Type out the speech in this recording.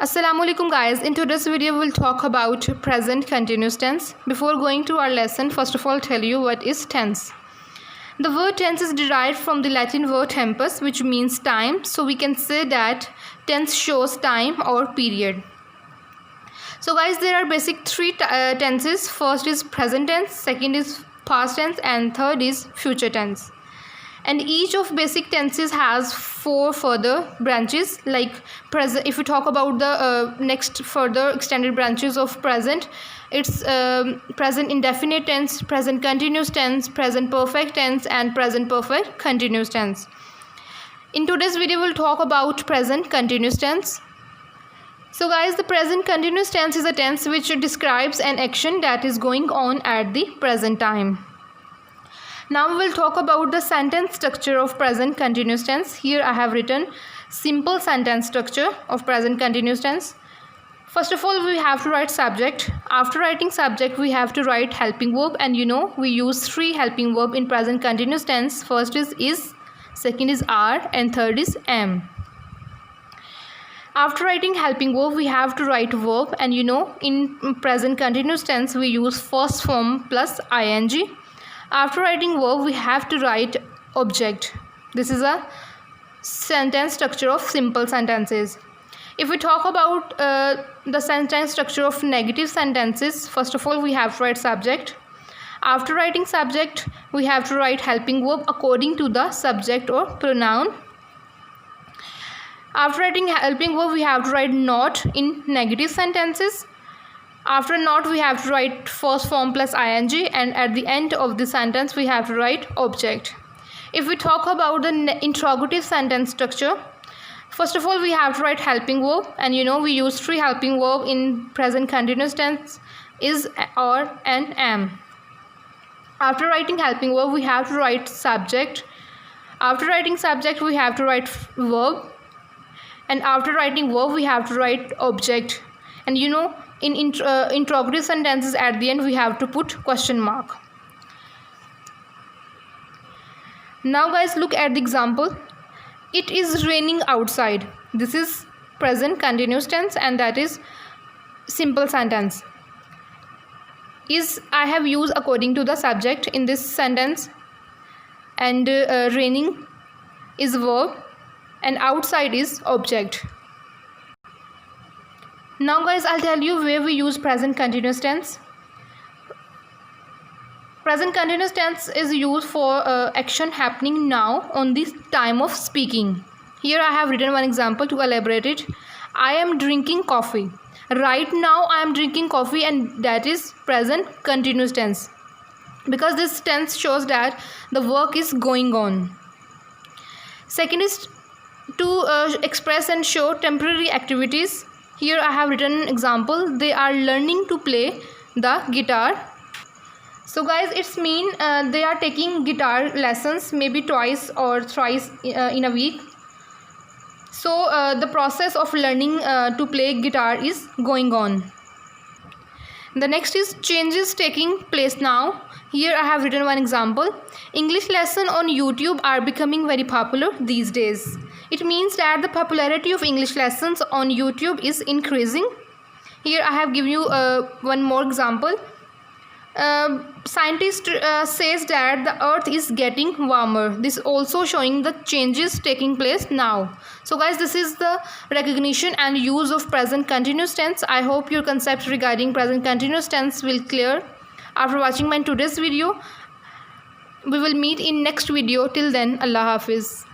Assalamualaikum guys. In today's video we'll talk about present continuous tense. Before going to our lesson, first of all tell you what is tense. The word tense is derived from the Latin word tempus, which means time. So we can say that tense shows time or period. So guys, there are basic three tenses. First is present tense, second is past tense, and third is future tense. And each of basic tenses has four further branches. Like present, if we talk about the next further extended branches of present, it's present indefinite tense, present continuous tense, present perfect tense, and present perfect continuous tense. In today's video we'll talk about present continuous tense. So guys, the present continuous tense is a tense which describes an action that is going on at the present time. Now we will talk about the sentence structure of present continuous tense. Here I have written simple sentence structure of present continuous tense. First of all, we have to write subject. After writing subject, we have to write helping verb, and we use three helping verb in present continuous tense. First is, second is are, and third is am. After writing helping verb, we have to write verb, and in present continuous tense we use first form plus ing. After writing verb, we have to write object. This is a sentence structure of simple sentences. If we talk about the sentence structure of negative sentences, first of all we have to write subject. After writing subject, we have to write helping verb according to the subject or pronoun. After writing helping verb, we have to write not in negative sentences. After not, we have to write first form plus ing, and at the end of the sentence we have to write object. If we talk about the interrogative sentence structure, first of all we have to write helping verb, and we use three helping verb in present continuous tense: is, or, and am. After writing helping verb, we have to write subject. After writing subject, we have to write verb, and after writing verb, we have to write object. And in interrogative sentences, at the end we have to put question mark. Now guys, look at the example. It is raining outside. This is present continuous tense, and that is simple sentence. Is, I have used according to the subject in this sentence, and raining is verb, and outside is object. Now guys, I'll tell you where we use present continuous tense. Present continuous tense is used for action happening now on the time of speaking. Here I have written one example to elaborate it. I am drinking coffee. Right now I am drinking coffee, and that is present continuous tense, because this tense shows that the work is going on. Second is to express and show temporary activities. Here I have written an example. They are learning to play the guitar. So guys, it's mean they are taking guitar lessons maybe twice or thrice in a week. So the process of learning to play guitar is going on. The next is changes taking place now. Here I have written one example. English lesson on YouTube are becoming very popular these days. It means that the popularity of English lessons on YouTube is increasing. Here I have given you one more example. Scientist says that the earth is getting warmer. This also showing the changes taking place now. So guys, this is the recognition and use of present continuous tense. I hope your concept regarding present continuous tense will clear. After watching my today's video, we will meet in next video. Till then, Allah Hafiz.